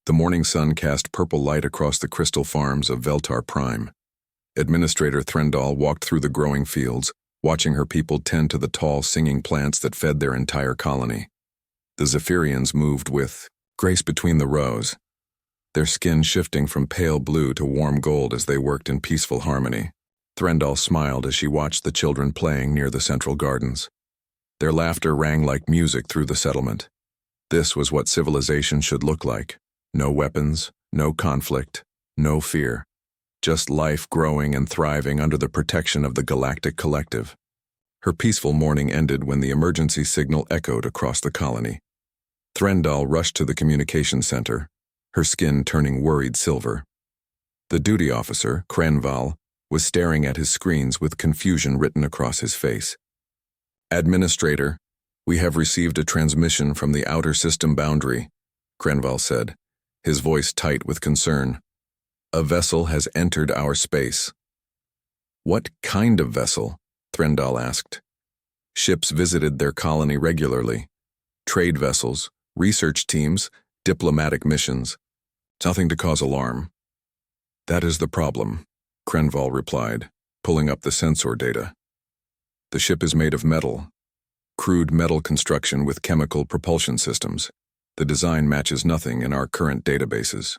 The morning sun cast purple light across the crystal farms of Veltar Prime. Administrator Threndal walked through the growing fields, watching her people tend to the tall, singing plants that fed their entire colony. The Zephyrians moved with grace between the rows, their skin shifting from pale blue to warm gold as they worked in peaceful harmony. Threndal smiled as she watched the children playing near the central gardens. Their laughter rang like music through the settlement. This was what civilization should look like. No weapons, no conflict, no fear. Just life growing and thriving under the protection of the Galactic Collective. Her peaceful morning ended when the emergency signal echoed across the colony. Threndal rushed to the communication center, her skin turning worried silver. The duty officer, Krenval, was staring at his screens with confusion written across his face. "Administrator, we have received a transmission from the outer system boundary," Krenval said, his voice tight with concern. "A vessel has entered our space." "What kind of vessel?" Threndal asked. Ships visited their colony regularly. Trade vessels, research teams, diplomatic missions. Nothing to cause alarm. "That is the problem," Krenval replied, pulling up the sensor data. "The ship is made of metal. Crude metal construction with chemical propulsion systems. The design matches nothing in our current databases."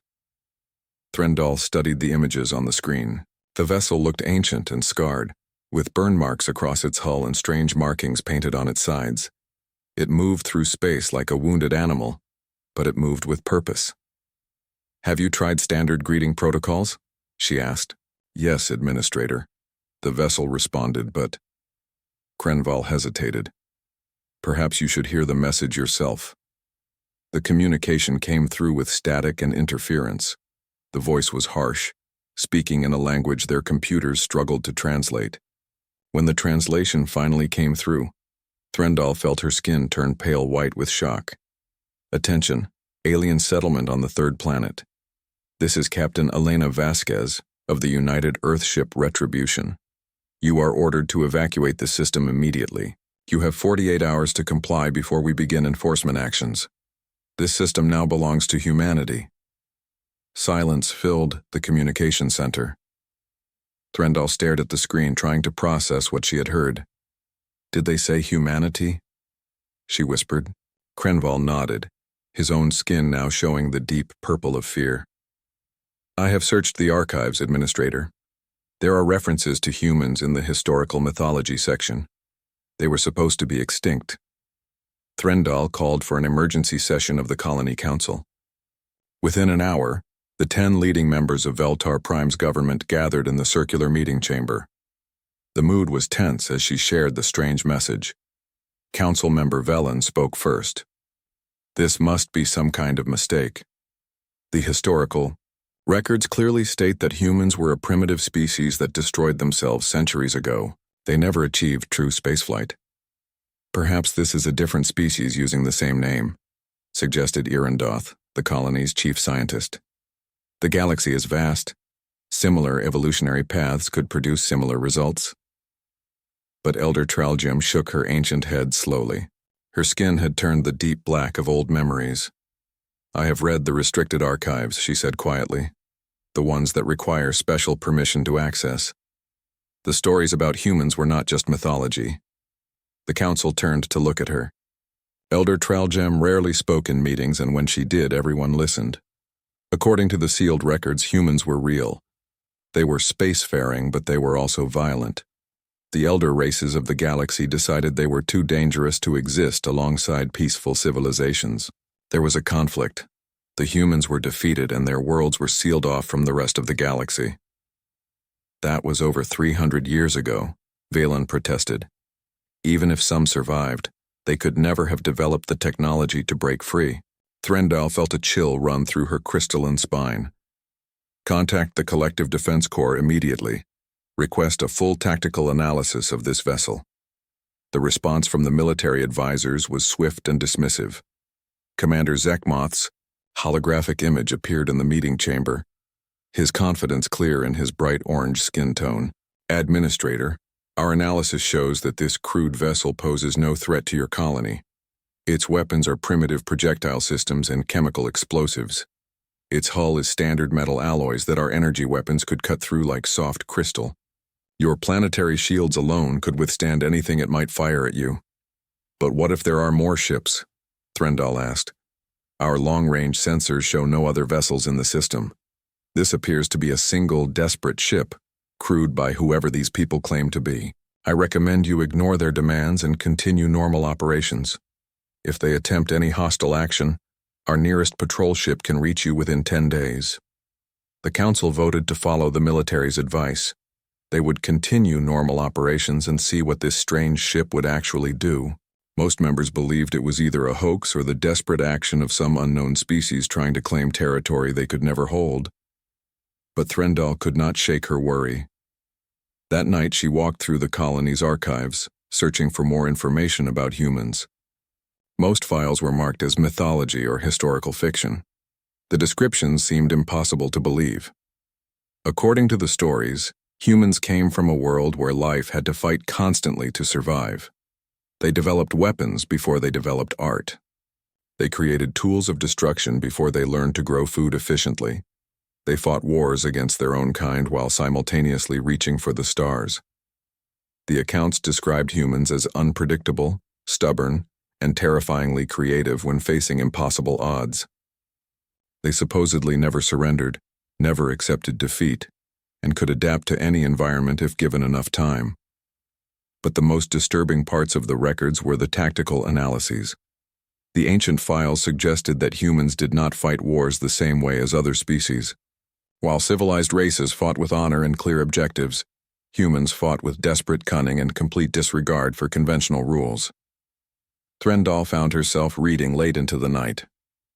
Threndal studied the images on the screen. The vessel looked ancient and scarred, with burn marks across its hull and strange markings painted on its sides. It moved through space like a wounded animal, but it moved with purpose. "Have you tried standard greeting protocols?" she asked. "Yes, Administrator," the vessel responded, but Krenval hesitated. "Perhaps you should hear the message yourself." The communication came through with static and interference. The voice was harsh, speaking in a language their computers struggled to translate. When the translation finally came through, Threndal felt her skin turn pale white with shock. "Attention, alien settlement on the third planet. This is Captain Elena Vasquez of the United Earthship Retribution. You are ordered to evacuate the system immediately. You have 48 hours to comply before we begin enforcement actions. This system now belongs to humanity." Silence filled the communication center. Threndal stared at the screen, trying to process what she had heard. "Did they say humanity?" she whispered. Krenval nodded, his own skin now showing the deep purple of fear. "I have searched the archives, Administrator. There are references to humans in the historical mythology section. They were supposed to be extinct." Threndal called for an emergency session of the Colony Council. Within an hour, the 10 leading members of Veltar Prime's government gathered in the circular meeting chamber. The mood was tense as she shared the strange message. Council member Velen spoke first. "This must be some kind of mistake. The historical records clearly state that humans were a primitive species that destroyed themselves centuries ago. They never achieved true spaceflight. Perhaps this is a different species using the same name," suggested Irandoth, the colony's chief scientist. "The galaxy is vast. Similar evolutionary paths could produce similar results." But Elder Tralgem shook her ancient head slowly. Her skin had turned the deep black of old memories. "I have read the restricted archives," she said quietly. "The ones that require special permission to access. The stories about humans were not just mythology." The council turned to look at her. Elder Tralgem rarely spoke in meetings, and when she did, everyone listened. According to the sealed records, humans were real. They were spacefaring, but they were also violent. The elder races of the galaxy decided they were too dangerous to exist alongside peaceful civilizations. There was a conflict. The humans were defeated and their worlds were sealed off from the rest of the galaxy. "That was over 300 years ago," Valen protested. "Even if some survived, they could never have developed the technology to break free." Threndal felt a chill run through her crystalline spine. "Contact the Collective Defense Corps immediately. Request a full tactical analysis of this vessel." The response from the military advisors was swift and dismissive. Commander Zekmoth's holographic image appeared in the meeting chamber, his confidence clear in his bright orange skin tone. "Administrator, our analysis shows that this crude vessel poses no threat to your colony. Its weapons are primitive projectile systems and chemical explosives. Its hull is standard metal alloys that our energy weapons could cut through like soft crystal. Your planetary shields alone could withstand anything it might fire at you. But what if there are more ships? Threndal asked. Our long-range sensors show no other vessels in the system. This appears to be a single, desperate ship, crewed by whoever these people claim to be. I recommend you ignore their demands and continue normal operations. If they attempt any hostile action, our nearest patrol ship can reach you within 10 days. The Council voted to follow the military's advice. They would continue normal operations and see what this strange ship would actually do. Most members believed it was either a hoax or the desperate action of some unknown species trying to claim territory they could never hold. But Threndal could not shake her worry. That night she walked through the colony's archives, searching for more information about humans. Most files were marked as mythology or historical fiction. The descriptions seemed impossible to believe. According to the stories, humans came from a world where life had to fight constantly to survive. They developed weapons before they developed art. They created tools of destruction before they learned to grow food efficiently. They fought wars against their own kind while simultaneously reaching for the stars. The accounts described humans as unpredictable, stubborn, and terrifyingly creative when facing impossible odds. They supposedly never surrendered, never accepted defeat, and could adapt to any environment if given enough time. But the most disturbing parts of the records were the tactical analyses. The ancient files suggested that humans did not fight wars the same way as other species. While civilized races fought with honor and clear objectives, humans fought with desperate cunning and complete disregard for conventional rules. Threndal found herself reading late into the night.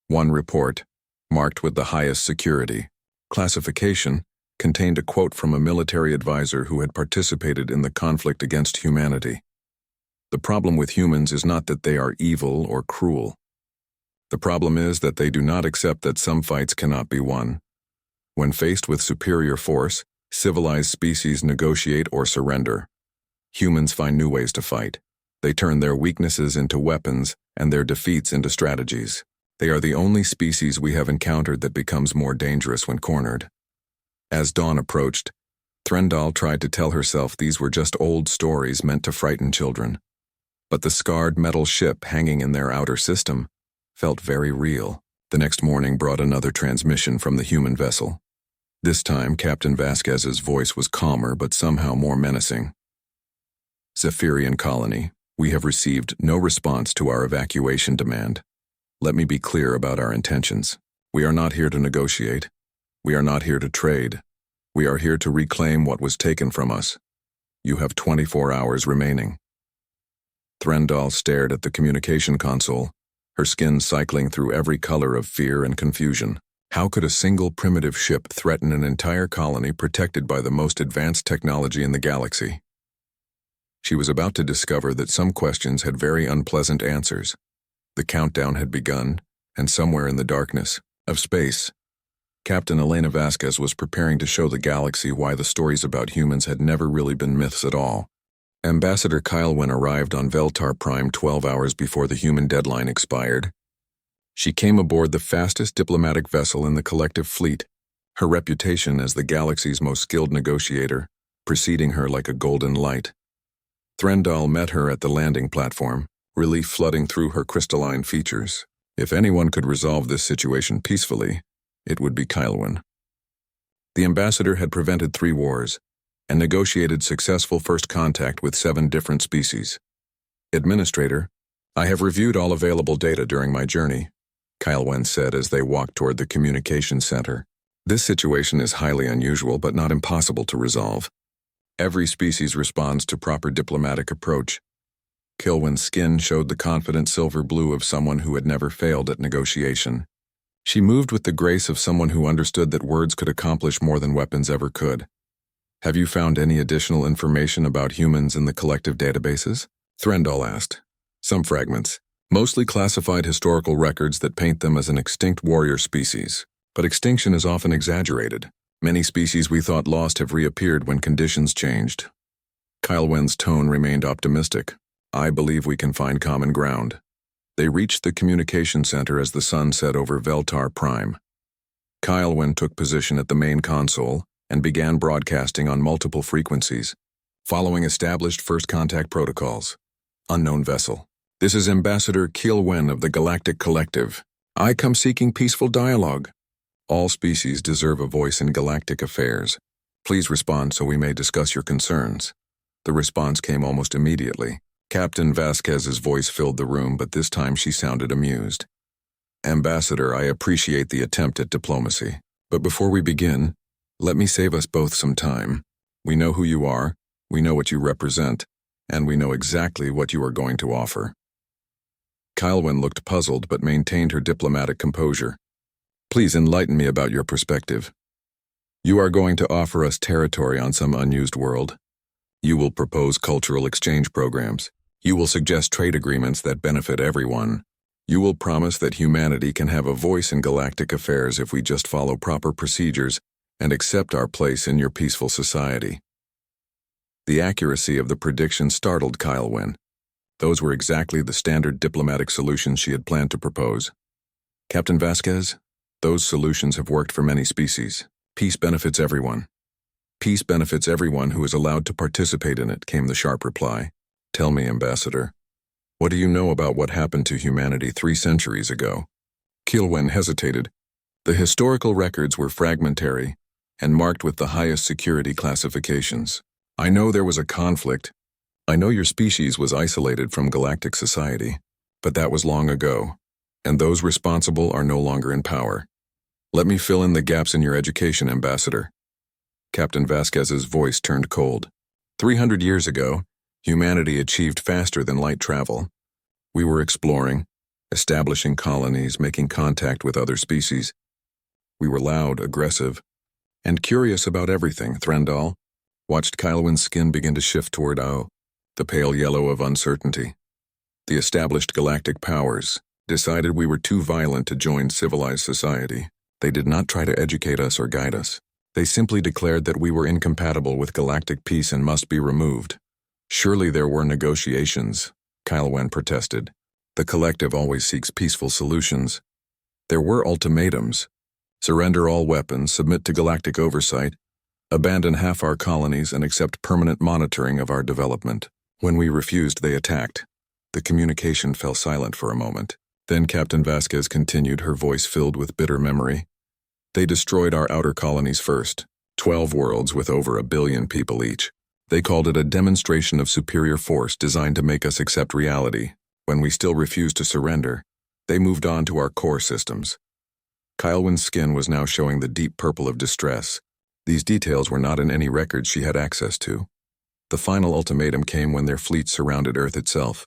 One report, marked with the highest security classification, contained a quote from a military advisor who had participated in the conflict against humanity. The problem with humans is not that they are evil or cruel. The problem is that they do not accept that some fights cannot be won. When faced with superior force, civilized species negotiate or surrender. Humans find new ways to fight. They turn their weaknesses into weapons and their defeats into strategies. They are the only species we have encountered that becomes more dangerous when cornered. As dawn approached, Threndal tried to tell herself these were just old stories meant to frighten children. But the scarred metal ship hanging in their outer system felt very real. The next morning brought another transmission from the human vessel. This time, Captain Vasquez's voice was calmer but somehow more menacing. Zephyrian Colony, we have received no response to our evacuation demand. Let me be clear about our intentions. We are not here to negotiate. We are not here to trade. We are here to reclaim what was taken from us. You have 24 hours remaining. Threndal stared at the communication console, her skin cycling through every color of fear and confusion. How could a single primitive ship threaten an entire colony protected by the most advanced technology in the galaxy? She was about to discover that some questions had very unpleasant answers. The countdown had begun, and somewhere in the darkness of space, Captain Elena Vasquez was preparing to show the galaxy why the stories about humans had never really been myths at all. Ambassador Kylwin arrived on Veltar Prime 12 hours before the human deadline expired. She came aboard the fastest diplomatic vessel in the collective fleet, her reputation as the galaxy's most skilled negotiator, preceding her like a golden light. Threndal met her at the landing platform, relief flooding through her crystalline features. If anyone could resolve this situation peacefully, it would be Kylwin. The ambassador had prevented 3 wars and negotiated successful first contact with 7 different species. Administrator, I have reviewed all available data during my journey, Kylwin said as they walked toward the communication center. This situation is highly unusual but not impossible to resolve. Every species responds to proper diplomatic approach. Kylwin's skin showed the confident silver blue of someone who had never failed at negotiation. She moved with the grace of someone who understood that words could accomplish more than weapons ever could. Have you found any additional information about humans in the collective databases? Threndal asked. Some fragments, mostly classified historical records that paint them as an extinct warrior species. But extinction is often exaggerated. Many species we thought lost have reappeared when conditions changed. Kylwin's tone remained optimistic. I believe we can find common ground. They reached the communication center as the sun set over Veltar Prime. Kyle took position at the main console and began broadcasting on multiple frequencies, following established first contact protocols. Unknown vessel. This is Ambassador Keel of the Galactic Collective. I come seeking peaceful dialogue. All species deserve a voice in galactic affairs. Please respond so we may discuss your concerns. The response came almost immediately. Captain Vasquez's voice filled the room, but this time she sounded amused. Ambassador, I appreciate the attempt at diplomacy. But before we begin, let me save us both some time. We know who you are, we know what you represent, and we know exactly what you are going to offer. Kylwyn looked puzzled but maintained her diplomatic composure. Please enlighten me about your perspective. You are going to offer us territory on some unused world. You will propose cultural exchange programs. You will suggest trade agreements that benefit everyone. You will promise that humanity can have a voice in galactic affairs if we just follow proper procedures and accept our place in your peaceful society. The accuracy of the prediction startled Kylwyn. Those were exactly the standard diplomatic solutions she had planned to propose. Captain Vasquez, those solutions have worked for many species. Peace benefits everyone. Peace benefits everyone who is allowed to participate in it, came the sharp reply. Tell me, Ambassador, what do you know about what happened to humanity 3 centuries ago? Kylwyn hesitated. The historical records were fragmentary and marked with the highest security classifications. I know there was a conflict. I know your species was isolated from galactic society, but that was long ago, and those responsible are no longer in power. Let me fill in the gaps in your education, Ambassador. Captain Vasquez's voice turned cold. 300 years ago, humanity achieved faster than light travel. We were exploring, establishing colonies, making contact with other species. We were loud, aggressive, and curious about everything. Threndal watched Kylwyn's skin begin to shift toward the pale yellow of uncertainty. The established galactic powers decided we were too violent to join civilized society. They did not try to educate us or guide us. They simply declared that we were incompatible with galactic peace and must be removed. Surely there were negotiations, Kylwyn protested. The collective always seeks peaceful solutions. There were ultimatums. Surrender all weapons, submit to galactic oversight, abandon half our colonies, and accept permanent monitoring of our development. When we refused, they attacked. The communication fell silent for a moment. Then Captain Vasquez continued, her voice filled with bitter memory. They destroyed our outer colonies first, 12 worlds with over 1 billion people each. They called it a demonstration of superior force designed to make us accept reality. When we still refused to surrender, they moved on to our core systems. Kylwyn's skin was now showing the deep purple of distress. These details were not in any records she had access to. The final ultimatum came when their fleet surrounded Earth itself.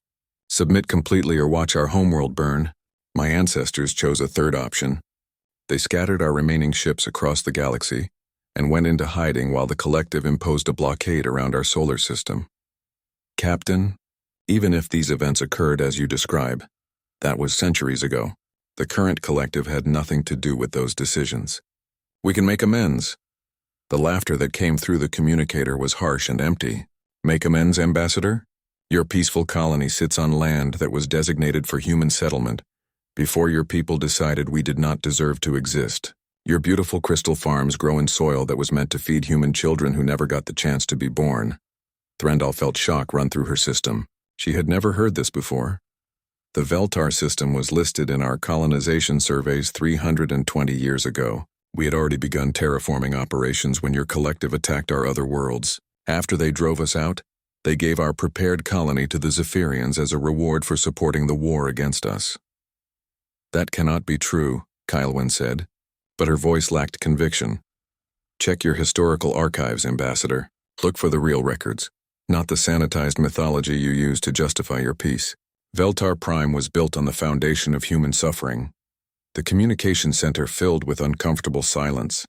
Submit completely or watch our homeworld burn. My ancestors chose a third option. They scattered our remaining ships across the galaxy and went into hiding while the collective imposed a blockade around our solar system. Captain, even if these events occurred as you describe, that was centuries ago. The current collective had nothing to do with those decisions. We can make amends. The laughter that came through the communicator was harsh and empty. Make amends, Ambassador? Your peaceful colony sits on land that was designated for human settlement before your people decided we did not deserve to exist. Your beautiful crystal farms grow in soil that was meant to feed human children who never got the chance to be born. Threndal felt shock run through her system. She had never heard this before. The Veltar system was listed in our colonization surveys 320 years ago. We had already begun terraforming operations when your collective attacked our other worlds. After they drove us out, they gave our prepared colony to the Zephyrians as a reward for supporting the war against us. That cannot be true, Kylwyn said, but her voice lacked conviction. Check your historical archives, Ambassador. Look for the real records, not the sanitized mythology you use to justify your peace. Veltar Prime was built on the foundation of human suffering. The communication center filled with uncomfortable silence.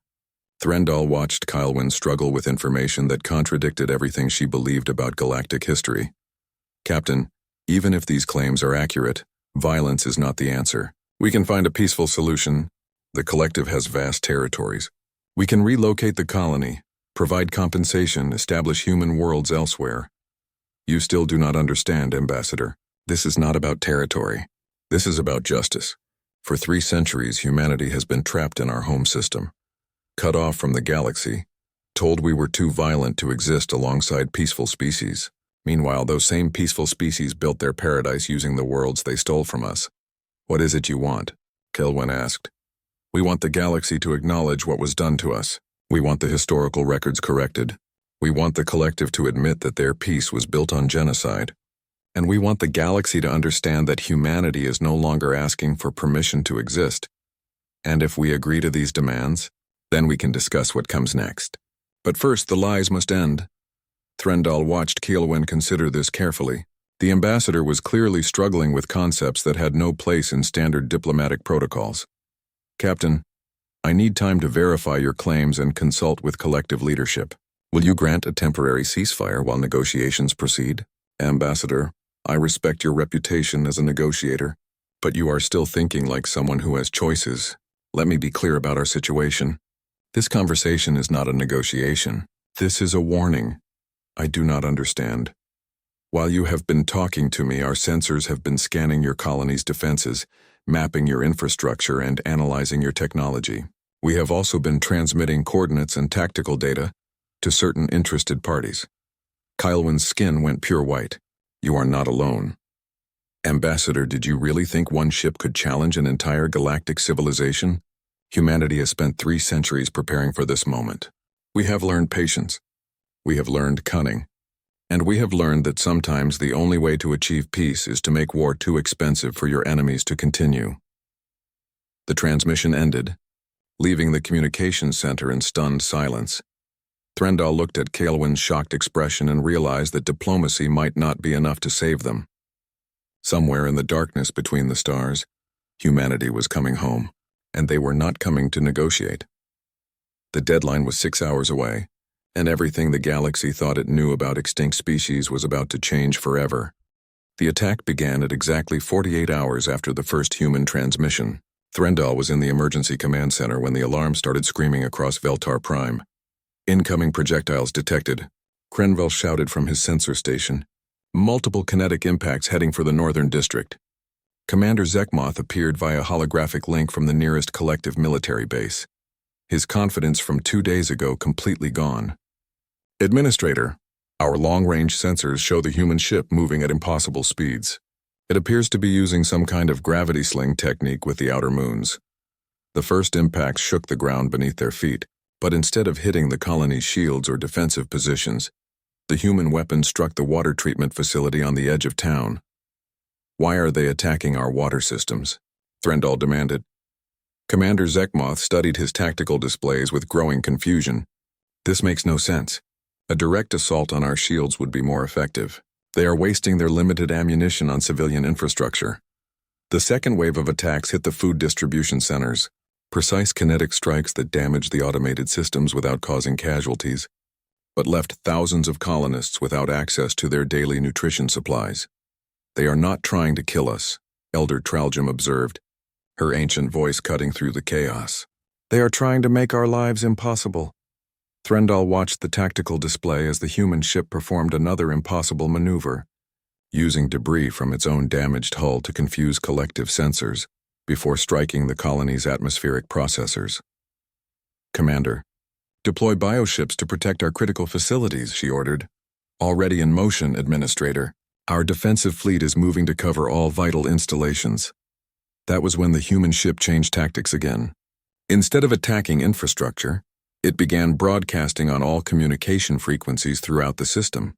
Threndal watched Kylwyn struggle with information that contradicted everything she believed about galactic history. Captain, even if these claims are accurate, violence is not the answer. We can find a peaceful solution. The collective has vast territories. We can relocate the colony, provide compensation, establish human worlds elsewhere. You still do not understand, Ambassador. This is not about territory. This is about justice. For 3 centuries, humanity has been trapped in our home system, cut off from the galaxy, told we were too violent to exist alongside peaceful species. Meanwhile, those same peaceful species built their paradise using the worlds they stole from us. What is it you want? Kilwin asked. We want the galaxy to acknowledge what was done to us. We want the historical records corrected. We want the collective to admit that their peace was built on genocide. And we want the galaxy to understand that humanity is no longer asking for permission to exist. And if we agree to these demands, then we can discuss what comes next. But first, the lies must end. Threndal watched Keelwyn consider this carefully. The ambassador was clearly struggling with concepts that had no place in standard diplomatic protocols. Captain, I need time to verify your claims and consult with collective leadership. Will you grant a temporary ceasefire while negotiations proceed? Ambassador, I respect your reputation as a negotiator, but you are still thinking like someone who has choices. Let me be clear about our situation. This conversation is not a negotiation. This is a warning. I do not understand. While you have been talking to me, our sensors have been scanning your colony's defenses, mapping your infrastructure, and analyzing your technology. We have also been transmitting coordinates and tactical data to certain interested parties. Kylwyn's skin went pure white. You are not alone. Ambassador, did you really think one ship could challenge an entire galactic civilization? Humanity has spent 3 centuries preparing for this moment. We have learned patience. We have learned cunning. And we have learned that sometimes the only way to achieve peace is to make war too expensive for your enemies to continue. The transmission ended, leaving the communications center in stunned silence. Threndal looked at Kaelwyn's shocked expression and realized that diplomacy might not be enough to save them. Somewhere in the darkness between the stars, humanity was coming home, and they were not coming to negotiate. The deadline was 6 hours away, and everything the galaxy thought it knew about extinct species was about to change forever. The attack began at exactly 48 hours after the first human transmission. Threndal was in the emergency command center when the alarm started screaming across Veltar Prime. Incoming projectiles detected. Krenvel shouted from his sensor station. Multiple kinetic impacts heading for the northern district. Commander Zekmoth appeared via holographic link from the nearest collective military base. His confidence from 2 days ago completely gone. Administrator, our long-range sensors show the human ship moving at impossible speeds. It appears to be using some kind of gravity sling technique with the outer moons. The first impacts shook the ground beneath their feet, but instead of hitting the colony's shields or defensive positions, the human weapon struck the water treatment facility on the edge of town. Why are they attacking our water systems? Threndal demanded. Commander Zekmoth studied his tactical displays with growing confusion. This makes no sense. A direct assault on our shields would be more effective. They are wasting their limited ammunition on civilian infrastructure. The second wave of attacks hit the food distribution centers, precise kinetic strikes that damaged the automated systems without causing casualties, but left thousands of colonists without access to their daily nutrition supplies. They are not trying to kill us, Elder Traljum observed, her ancient voice cutting through the chaos. They are trying to make our lives impossible. Threndal watched the tactical display as the human ship performed another impossible maneuver, using debris from its own damaged hull to confuse collective sensors before striking the colony's atmospheric processors. Commander, deploy bioships to protect our critical facilities, she ordered. Already in motion, Administrator. Our defensive fleet is moving to cover all vital installations. That was when the human ship changed tactics again. Instead of attacking infrastructure, it began broadcasting on all communication frequencies throughout the system.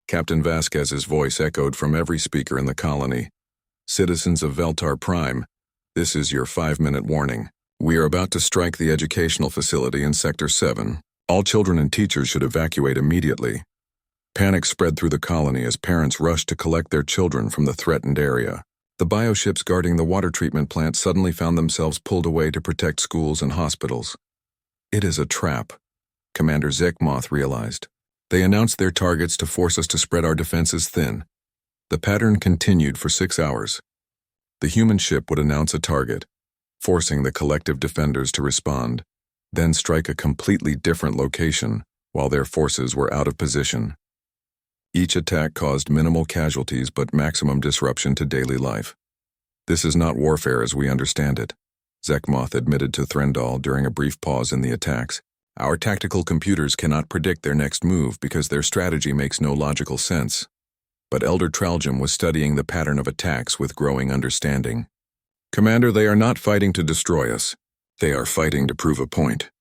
Captain Vasquez's voice echoed from every speaker in the colony. Citizens of Veltar Prime, this is your 5-minute warning. We are about to strike the educational facility in Sector 7. All children and teachers should evacuate immediately. Panic spread through the colony as parents rushed to collect their children from the threatened area. The bioships guarding the water treatment plant suddenly found themselves pulled away to protect schools and hospitals. It is a trap, Commander Zekmoth realized. They announced their targets to force us to spread our defenses thin. The pattern continued for 6 hours. The human ship would announce a target, forcing the collective defenders to respond, then strike a completely different location while their forces were out of position. Each attack caused minimal casualties but maximum disruption to daily life. This is not warfare as we understand it, Zekmoth admitted to Threndal during a brief pause in the attacks. Our tactical computers cannot predict their next move because their strategy makes no logical sense. But Elder Traljum was studying the pattern of attacks with growing understanding. Commander, they are not fighting to destroy us. They are fighting to prove a point.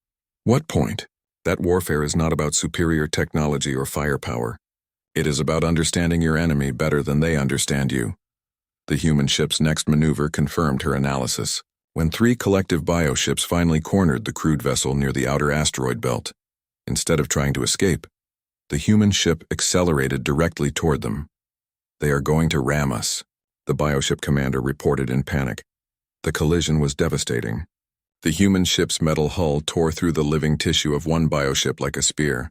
What point? That warfare is not about superior technology or firepower. It is about understanding your enemy better than they understand you. The human ship's next maneuver confirmed her analysis. When 3 collective bioships finally cornered the crewed vessel near the outer asteroid belt, instead of trying to escape, the human ship accelerated directly toward them. They are going to ram us, the bioship commander reported in panic. The collision was devastating. The human ship's metal hull tore through the living tissue of one bioship like a spear,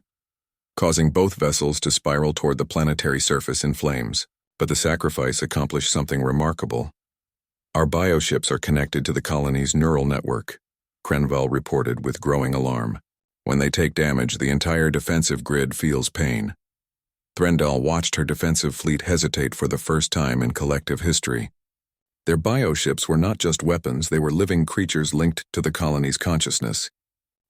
causing both vessels to spiral toward the planetary surface in flames. But the sacrifice accomplished something remarkable. Our bioships are connected to the colony's neural network, Krenval reported with growing alarm. When they take damage, the entire defensive grid feels pain. Threndal watched her defensive fleet hesitate for the first time in collective history. Their bioships were not just weapons, they were living creatures linked to the colony's consciousness.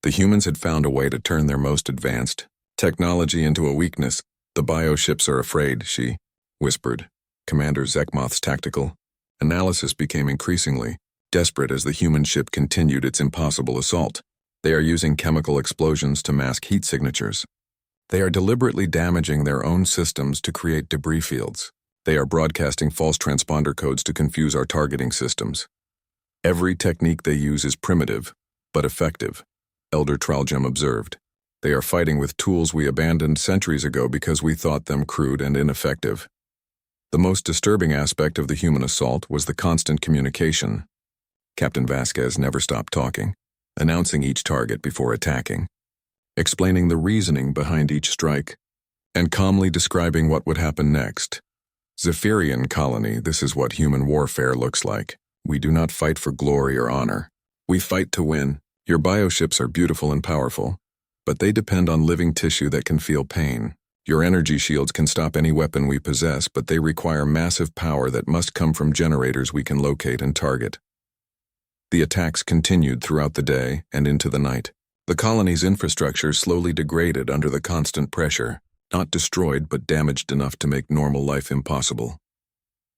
The humans had found a way to turn their most advanced technology into a weakness. The bioships are afraid, she whispered. Commander Zekmoth's tactical analysis became increasingly desperate as the human ship continued its impossible assault. They are using chemical explosions to mask heat signatures. They are deliberately damaging their own systems to create debris fields. They are broadcasting false transponder codes to confuse our targeting systems. Every technique they use is primitive, but effective, Elder Traljum observed. They are fighting with tools we abandoned centuries ago because we thought them crude and ineffective. The most disturbing aspect of the human assault was the constant communication. Captain Vasquez never stopped talking, announcing each target before attacking, explaining the reasoning behind each strike, and calmly describing what would happen next. Zephyrian colony, this is what human warfare looks like. We do not fight for glory or honor. We fight to win. Your bioships are beautiful and powerful, but they depend on living tissue that can feel pain. Your energy shields can stop any weapon we possess, but they require massive power that must come from generators we can locate and target. The attacks continued throughout the day and into the night. The colony's infrastructure slowly degraded under the constant pressure, not destroyed but damaged enough to make normal life impossible.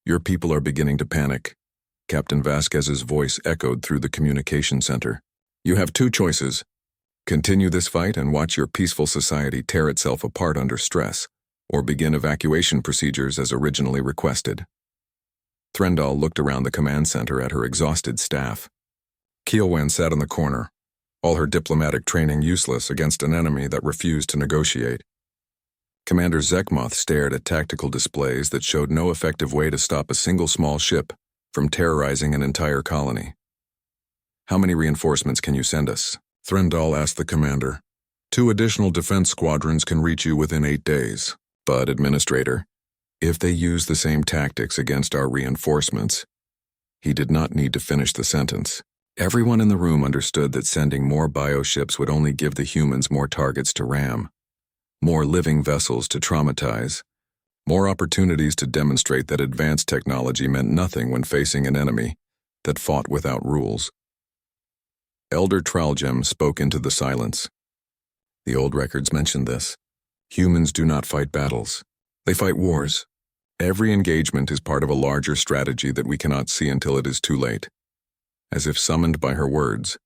Your people are beginning to panic. Captain Vasquez's voice echoed through the communication center. You have 2 choices. Continue this fight and watch your peaceful society tear itself apart under stress, or begin evacuation procedures as originally requested. Threndal looked around the command center at her exhausted staff. Kielwen sat in the corner, all her diplomatic training useless against an enemy that refused to negotiate. Commander Zekmoth stared at tactical displays that showed no effective way to stop a single small ship from terrorizing an entire colony. How many reinforcements can you send us? Threndal asked the commander. 2 additional defense squadrons can reach you within 8 days. But, Administrator, if they use the same tactics against our reinforcements... He did not need to finish the sentence. Everyone in the room understood that sending more bioships would only give the humans more targets to ram, more living vessels to traumatize, more opportunities to demonstrate that advanced technology meant nothing when facing an enemy that fought without rules. Elder Traljum spoke into the silence. The old records mentioned this. Humans do not fight battles. They fight wars. Every engagement is part of a larger strategy that we cannot see until it is too late. As if summoned by her words,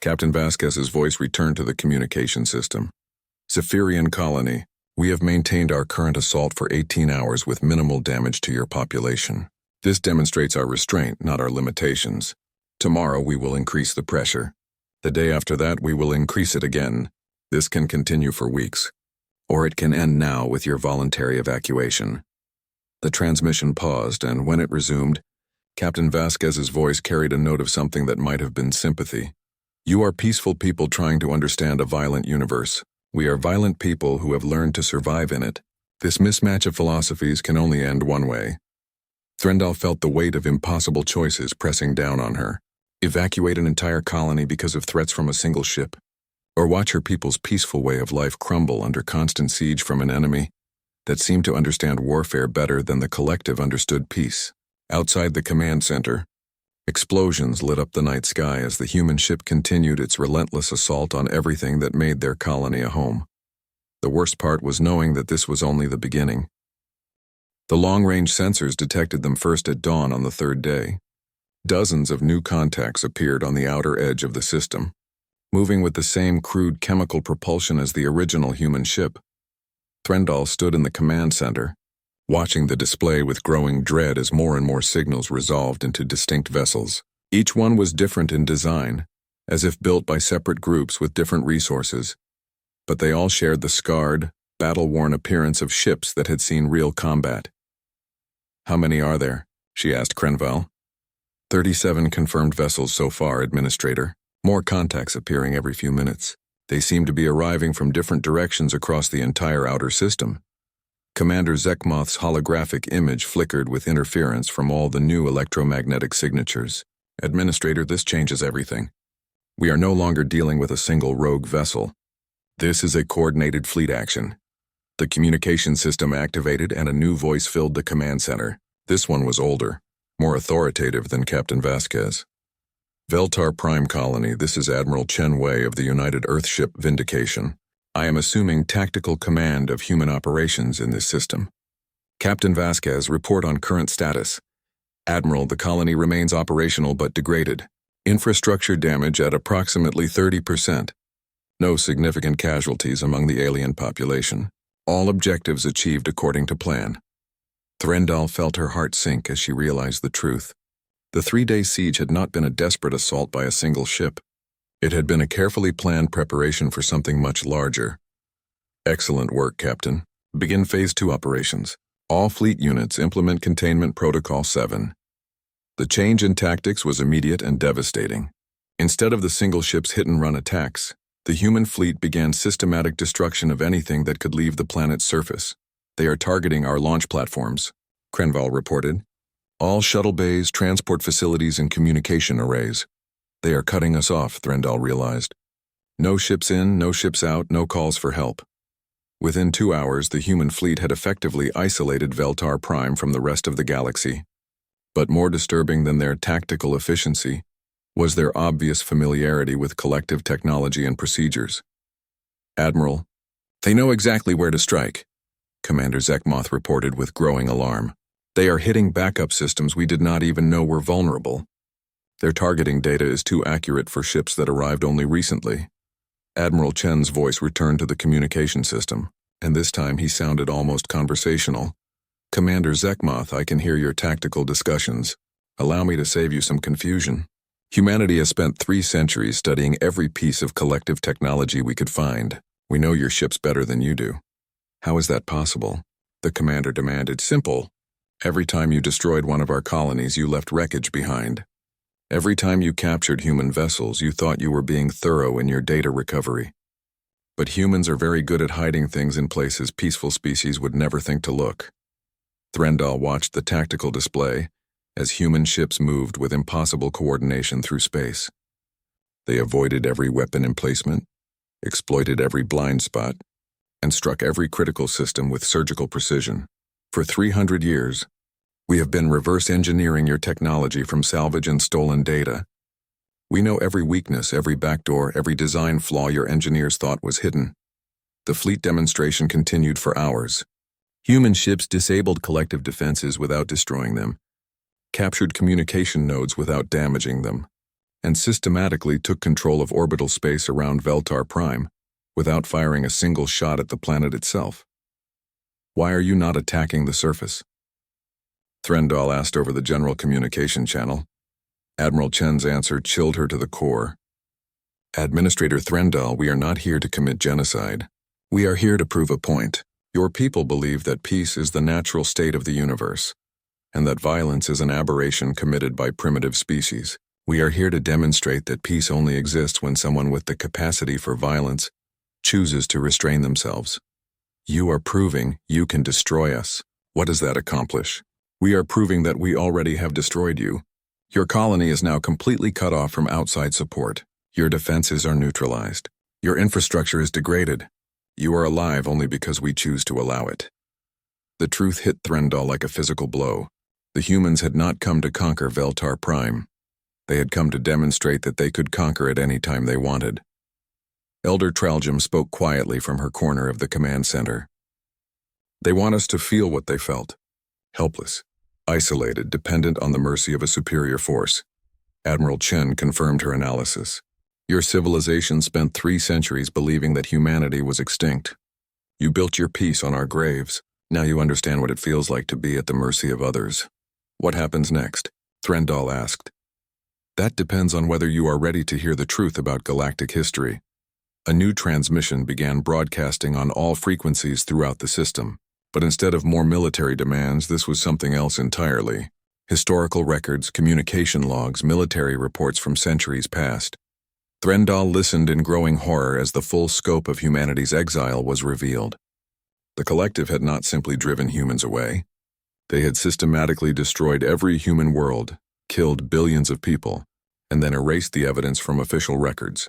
Captain Vasquez's voice returned to the communication system. Zephyrian colony, we have maintained our current assault for 18 hours with minimal damage to your population. This demonstrates our restraint, not our limitations. Tomorrow we will increase the pressure. The day after that we will increase it again. This can continue for weeks. Or it can end now with your voluntary evacuation. The transmission paused, and when it resumed, Captain Vasquez's voice carried a note of something that might have been sympathy. You are peaceful people trying to understand a violent universe. We are violent people who have learned to survive in it. This mismatch of philosophies can only end one way. Threndal felt the weight of impossible choices pressing down on her. Evacuate an entire colony because of threats from a single ship, or watch her people's peaceful way of life crumble under constant siege from an enemy that seemed to understand warfare better than the collective understood peace. Outside the command center, Explosions lit up the night sky as the human ship continued its relentless assault on everything that made their colony a home. The worst part was knowing that this was only the beginning. The long-range sensors detected them first at dawn on the third day. Dozens of new contacts appeared on the outer edge of the system, moving with the same crude chemical propulsion as the original human ship. Threndal stood in the command center, watching the display with growing dread as more and more signals resolved into distinct vessels. Each one was different in design, as if built by separate groups with different resources, but they all shared the scarred, battle-worn appearance of ships that had seen real combat. "How many are there?" she asked Krenval. 37 confirmed vessels so far, Administrator. More contacts appearing every few minutes. They seem to be arriving from different directions across the entire outer system. Commander Zekmoth's holographic image flickered with interference from all the new electromagnetic signatures. "Administrator, this changes everything. We are no longer dealing with a single rogue vessel. This is a coordinated fleet action." The communication system activated and a new voice filled the command center. This one was older, more authoritative than Captain Vasquez. "Veltar Prime Colony, this is Admiral Chen Wei of the United Earthship Vindication. I am assuming tactical command of human operations in this system. Captain Vasquez, report on current status. Admiral, the colony remains operational but degraded. Infrastructure damage at approximately 30%. No significant casualties among the alien population. All objectives achieved according to plan." Threndal felt her heart sink as she realized the truth. The 3-day siege had not been a desperate assault by a single ship. It had been a carefully planned preparation for something much larger. "Excellent work, Captain. Begin Phase 2 operations. All fleet units implement Containment Protocol 7. The change in tactics was immediate and devastating. Instead of the single ship's hit-and-run attacks, the human fleet began systematic destruction of anything that could leave the planet's surface. "They are targeting our launch platforms," Krenval reported. "All shuttle bays, transport facilities, and communication arrays. They are cutting us off," Threndal realized. "No ships in, no ships out, no calls for help." Within 2 hours, the human fleet had effectively isolated Veltar Prime from the rest of the galaxy. But more disturbing than their tactical efficiency was their obvious familiarity with collective technology and procedures. "Admiral, they know exactly where to strike," Commander Zekmoth reported with growing alarm. "They are hitting backup systems we did not even know were vulnerable. Their targeting data is too accurate for ships that arrived only recently." Admiral Chen's voice returned to the communication system, and this time he sounded almost conversational. "Commander Zekmoth, I can hear your tactical discussions. Allow me to save you some confusion. Humanity has spent 3 centuries studying every piece of collective technology we could find. We know your ships better than you do." "How is that possible?" the commander demanded. "Simple. Every time you destroyed one of our colonies, you left wreckage behind. Every time you captured human vessels, you thought you were being thorough in your data recovery. But humans are very good at hiding things in places peaceful species would never think to look." Threndal watched the tactical display as human ships moved with impossible coordination through space. They avoided every weapon emplacement, exploited every blind spot, and struck every critical system with surgical precision. "For 300 years, we have been reverse engineering your technology from salvage and stolen data. We know every weakness, every backdoor, every design flaw your engineers thought was hidden." The fleet demonstration continued for hours. Human ships disabled collective defenses without destroying them, captured communication nodes without damaging them, and systematically took control of orbital space around Veltar Prime without firing a single shot at the planet itself. "Why are you not attacking the surface?" Threndal asked over the general communication channel. Admiral Chen's answer chilled her to the core. "Administrator Threndal, we are not here to commit genocide. We are here to prove a point. Your people believe that peace is the natural state of the universe, and that violence is an aberration committed by primitive species. We are here to demonstrate that peace only exists when someone with the capacity for violence chooses to restrain themselves. You are proving you can destroy us. What does that accomplish? We are proving that we already have destroyed you. Your colony is now completely cut off from outside support. Your defenses are neutralized. Your infrastructure is degraded. You are alive only because we choose to allow it." The truth hit Threndal like a physical blow. The humans had not come to conquer Veltar Prime. They had come to demonstrate that they could conquer it any time they wanted. Elder Traljum spoke quietly from her corner of the command center. They want us to feel what they felt. Helpless, isolated, dependent on the mercy of a superior force. Admiral Chen confirmed her analysis. Your civilization spent 3 centuries believing that humanity was extinct. You built your peace on our graves. Now you understand what it feels like to be at the mercy of others. What happens next? Threndal asked. That depends on whether you are ready to hear the truth about galactic history. A new transmission began broadcasting on all frequencies throughout the system, but instead of more military demands, this was something else entirely. Historical records, communication logs, military reports from centuries past. Threndal listened in growing horror as the full scope of humanity's exile was revealed. The collective had not simply driven humans away. They had systematically destroyed every human world, killed billions of people, and then erased the evidence from official records.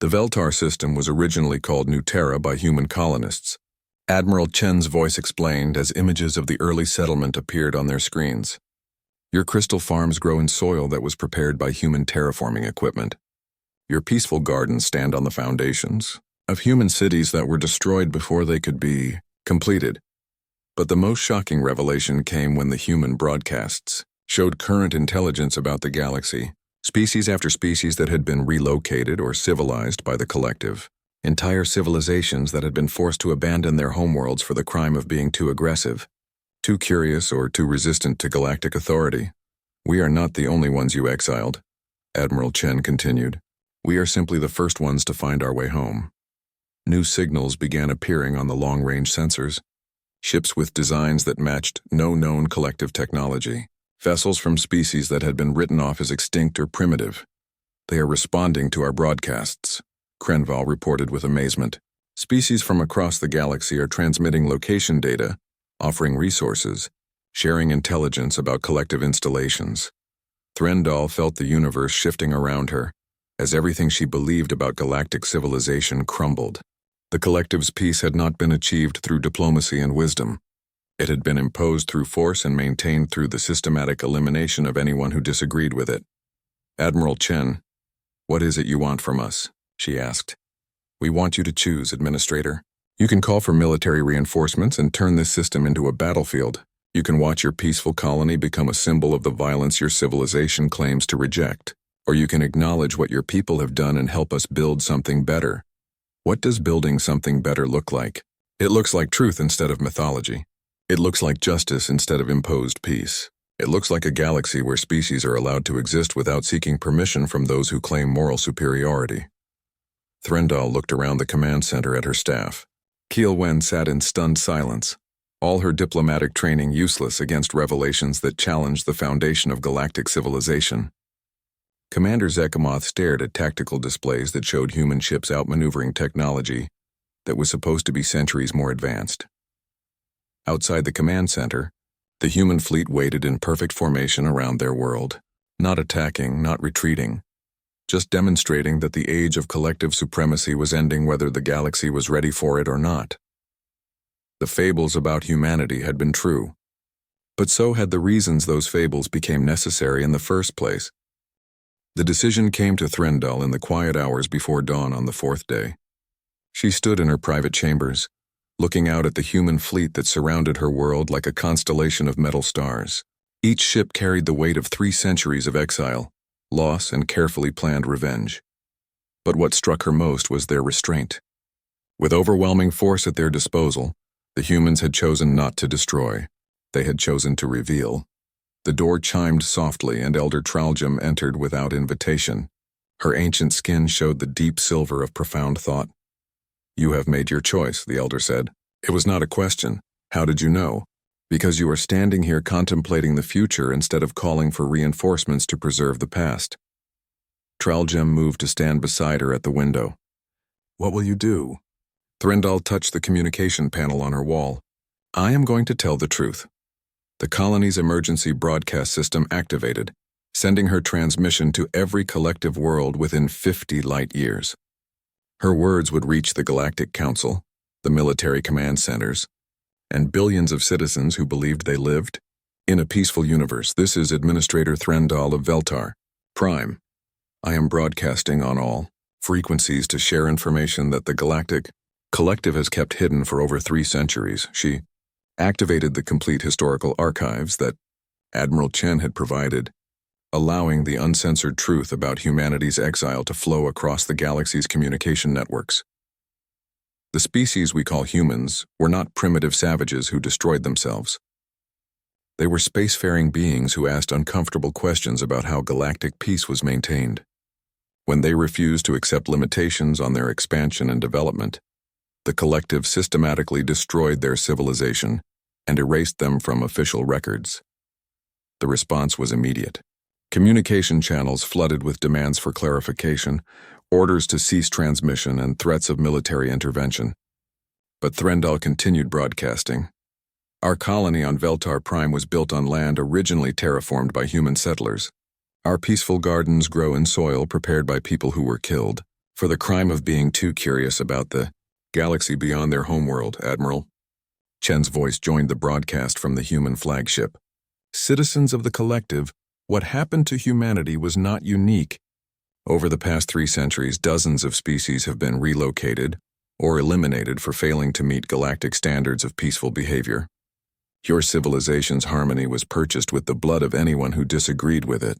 The Veltar system was originally called New Terra by human colonists. Admiral Chen's voice explained as images of the early settlement appeared on their screens. Your crystal farms grow in soil that was prepared by human terraforming equipment. Your peaceful gardens stand on the foundations of human cities that were destroyed before they could be completed. But the most shocking revelation came when the human broadcasts showed current intelligence about the galaxy, species after species that had been relocated or civilized by the collective, entire civilizations that had been forced to abandon their homeworlds for the crime of being too aggressive, too curious, or too resistant to galactic authority. We are not the only ones you exiled, Admiral Chen continued. We are simply the first ones to find our way home. New signals began appearing on the long-range sensors. Ships with designs that matched no known collective technology. Vessels from species that had been written off as extinct or primitive. They are responding to our broadcasts, Krenval reported with amazement. Species from across the galaxy are transmitting location data, offering resources, sharing intelligence about collective installations. Threndal felt the universe shifting around her, as everything she believed about galactic civilization crumbled. The collective's peace had not been achieved through diplomacy and wisdom. It had been imposed through force and maintained through the systematic elimination of anyone who disagreed with it. Admiral Chen, what is it you want from us? She asked. We want you to choose, Administrator. You can call for military reinforcements and turn this system into a battlefield. You can watch your peaceful colony become a symbol of the violence your civilization claims to reject. Or you can acknowledge what your people have done and help us build something better. What does building something better look like? It looks like truth instead of mythology. It looks like justice instead of imposed peace. It looks like a galaxy where species are allowed to exist without seeking permission from those who claim moral superiority. Threndal looked around the command center at her staff. Kiel Wen sat in stunned silence, all her diplomatic training useless against revelations that challenged the foundation of galactic civilization. Commander Zekamoth stared at tactical displays that showed human ships outmaneuvering technology that was supposed to be centuries more advanced. Outside the command center, the human fleet waited in perfect formation around their world, not attacking, not retreating, just demonstrating that the age of collective supremacy was ending whether the galaxy was ready for it or not. The fables about humanity had been true, but so had the reasons those fables became necessary in the first place. The decision came to Threndal in the quiet hours before dawn on the 4th day. She stood in her private chambers, looking out at the human fleet that surrounded her world like a constellation of metal stars. Each ship carried the weight of 3 centuries of exile, loss, and carefully planned revenge. But what struck her most was their restraint. With overwhelming force at their disposal, the humans had chosen not to destroy. They had chosen to reveal. The door chimed softly and Elder Traljum entered without invitation. Her ancient skin showed the deep silver of profound thought. You have made your choice, the Elder said. It was not a question. How did you know? Because you are standing here contemplating the future instead of calling for reinforcements to preserve the past. Traljum moved to stand beside her at the window. What will you do? Threndal touched the communication panel on her wall. I am going to tell the truth. The colony's emergency broadcast system activated, sending her transmission to every collective world within 50 light years. Her words would reach the Galactic Council, the military command centers, and billions of citizens who believed they lived in a peaceful universe. This is Administrator Threndal of Veltar. Prime. I am broadcasting on all frequencies to share information that the Galactic Collective has kept hidden for over 3 centuries. She activated the complete historical archives that Admiral Chen had provided, allowing the uncensored truth about humanity's exile to flow across the galaxy's communication networks. The species we call humans were not primitive savages who destroyed themselves. They were spacefaring beings who asked uncomfortable questions about how galactic peace was maintained. When they refused to accept limitations on their expansion and development, the collective systematically destroyed their civilization and erased them from official records. The response was immediate. Communication channels flooded with demands for clarification, orders to cease transmission, and threats of military intervention. But Threndal continued broadcasting. Our colony on Veltar Prime was built on land originally terraformed by human settlers. Our peaceful gardens grow in soil prepared by people who were killed for the crime of being too curious about the galaxy beyond their homeworld, Admiral. Chen's voice joined the broadcast from the human flagship. Citizens of the Collective, what happened to humanity was not unique. Over the past 3 centuries, dozens of species have been relocated or eliminated for failing to meet galactic standards of peaceful behavior. Your civilization's harmony was purchased with the blood of anyone who disagreed with it.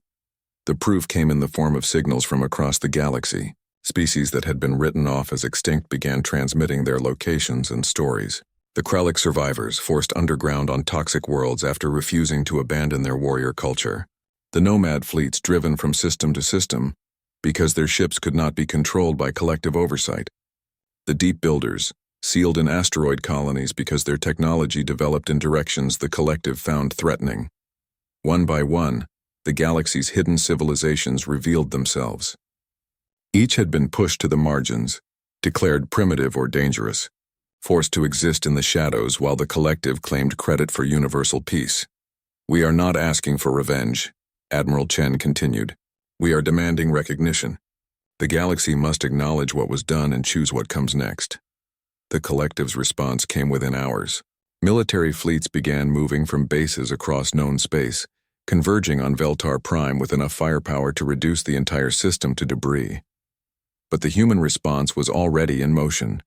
The proof came in the form of signals from across the galaxy. Species that had been written off as extinct began transmitting their locations and stories. The Krellic survivors, forced underground on toxic worlds after refusing to abandon their warrior culture. The nomad fleets driven from system to system because their ships could not be controlled by collective oversight. The deep builders, sealed in asteroid colonies because their technology developed in directions the Collective found threatening. One by one, the galaxy's hidden civilizations revealed themselves. Each had been pushed to the margins, declared primitive or dangerous, forced to exist in the shadows while the Collective claimed credit for universal peace. We are not asking for revenge, Admiral Chen continued. We are demanding recognition. The galaxy must acknowledge what was done and choose what comes next. The Collective's response came within hours. Military fleets began moving from bases across known space, converging on Veltar Prime with enough firepower to reduce the entire system to debris. But the human response was already in motion.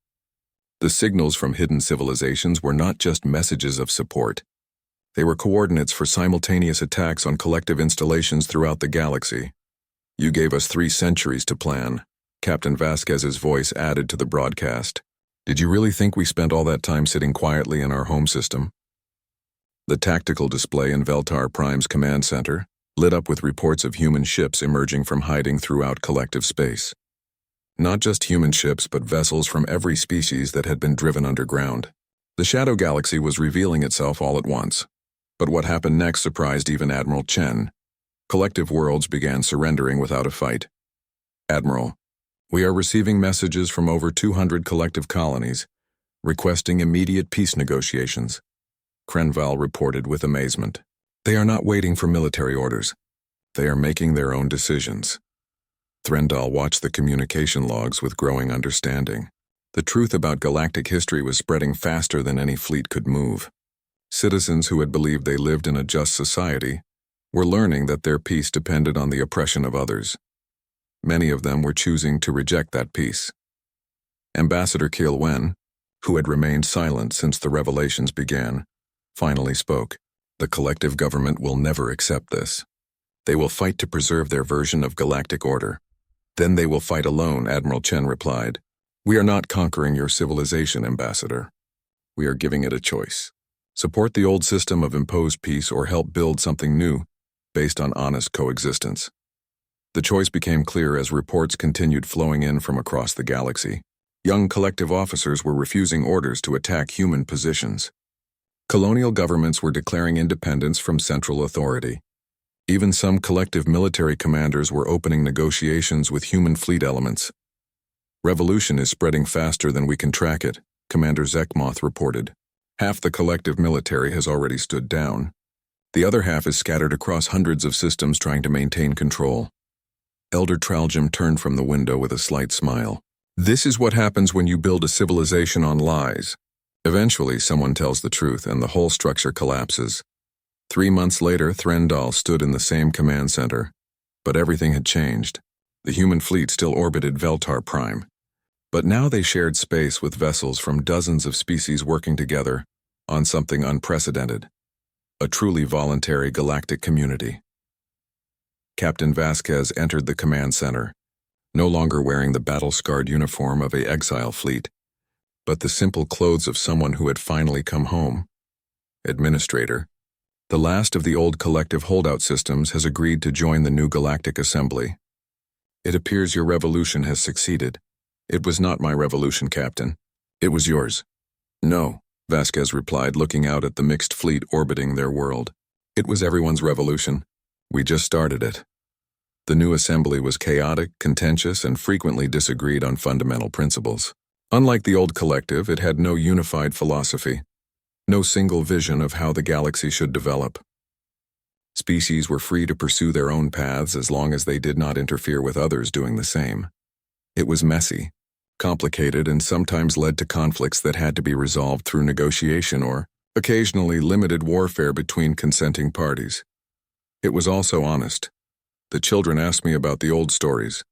The signals from hidden civilizations were not just messages of support. They were coordinates for simultaneous attacks on collective installations throughout the galaxy. You gave us 3 centuries to plan, Captain Vasquez's voice added to the broadcast. Did you really think we spent all that time sitting quietly in our home system? The tactical display in Veltar Prime's command center lit up with reports of human ships emerging from hiding throughout collective space. Not just human ships, but vessels from every species that had been driven underground. The Shadow Galaxy was revealing itself all at once. But what happened next surprised even Admiral Chen. Collective worlds began surrendering without a fight. Admiral, we are receiving messages from over 200 collective colonies, requesting immediate peace negotiations. Krenval reported with amazement. They are not waiting for military orders. They are making their own decisions. Threndal watched the communication logs with growing understanding. The truth about galactic history was spreading faster than any fleet could move. Citizens who had believed they lived in a just society were learning that their peace depended on the oppression of others. Many of them were choosing to reject that peace. Ambassador Kiel-Wen, who had remained silent since the revelations began, finally spoke. The collective government will never accept this. They will fight to preserve their version of galactic order. Then they will fight alone, Admiral Chen replied. We are not conquering your civilization, Ambassador. We are giving it a choice. Support the old system of imposed peace or help build something new, based on honest coexistence. The choice became clear as reports continued flowing in from across the galaxy. Young collective officers were refusing orders to attack human positions. Colonial governments were declaring independence from central authority. Even some collective military commanders were opening negotiations with human fleet elements. Revolution is spreading faster than we can track it, Commander Zekmoth reported. Half the collective military has already stood down. The other half is scattered across hundreds of systems trying to maintain control. Elder Traljum turned from the window with a slight smile. This is what happens when you build a civilization on lies. Eventually, someone tells the truth and the whole structure collapses. 3 months later, Threndal stood in the same command center. But everything had changed. The human fleet still orbited Veltar Prime. But now they shared space with vessels from dozens of species working together on something unprecedented. A truly voluntary galactic community. Captain Vasquez entered the command center, no longer wearing the battle-scarred uniform of an exile fleet, but the simple clothes of someone who had finally come home. Administrator, the last of the old collective holdout systems has agreed to join the new galactic assembly. It appears your revolution has succeeded. It was not my revolution, Captain. It was yours. No, Vasquez replied, looking out at the mixed fleet orbiting their world. It was everyone's revolution. We just started it. The new assembly was chaotic, contentious, and frequently disagreed on fundamental principles. Unlike the old collective, it had no unified philosophy, no single vision of how the galaxy should develop. Species were free to pursue their own paths as long as they did not interfere with others doing the same. It was messy, complicated, and sometimes led to conflicts that had to be resolved through negotiation or, occasionally, limited warfare between consenting parties. It was also honest. The children asked me about the old stories,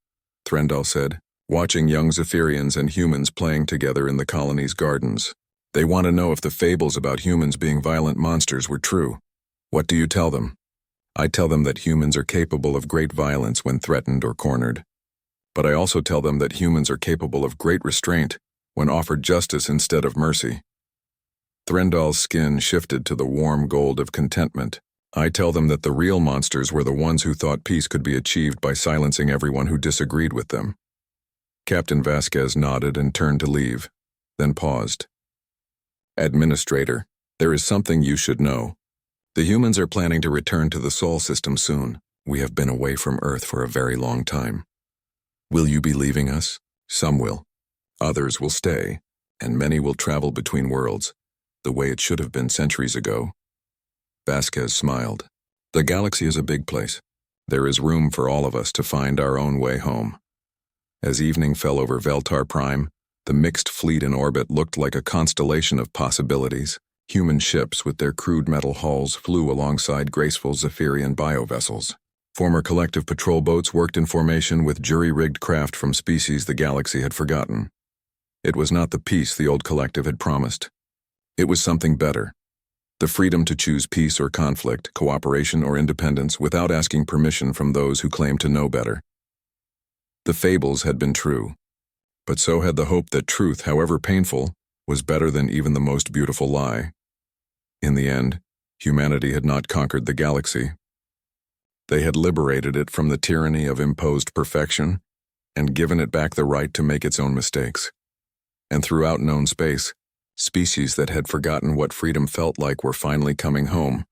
Threndal said, watching young Zephyrians and humans playing together in the colony's gardens. They want to know if the fables about humans being violent monsters were true. What do you tell them? I tell them that humans are capable of great violence when threatened or cornered. But I also tell them that humans are capable of great restraint when offered justice instead of mercy. Threndal's skin shifted to the warm gold of contentment. I tell them that the real monsters were the ones who thought peace could be achieved by silencing everyone who disagreed with them. Captain Vasquez nodded and turned to leave, then paused. Administrator, there is something you should know. The humans are planning to return to the Sol system soon. We have been away from Earth for a very long time. Will you be leaving us? Some will. Others will stay, and many will travel between worlds, the way it should have been centuries ago. Vasquez smiled. The galaxy is a big place. There is room for all of us to find our own way home. As evening fell over Veltar Prime, the mixed fleet in orbit looked like a constellation of possibilities. Human ships with their crude metal hulls flew alongside graceful Zephyrian biovessels. Former collective patrol boats worked in formation with jury-rigged craft from species the galaxy had forgotten. It was not the peace the old collective had promised. It was something better. The freedom to choose peace or conflict, cooperation or independence without asking permission from those who claimed to know better. The fables had been true, but so had the hope that truth, however painful, was better than even the most beautiful lie. In the end, humanity had not conquered the galaxy. They had liberated it from the tyranny of imposed perfection and given it back the right to make its own mistakes. And throughout known space, species that had forgotten what freedom felt like were finally coming home.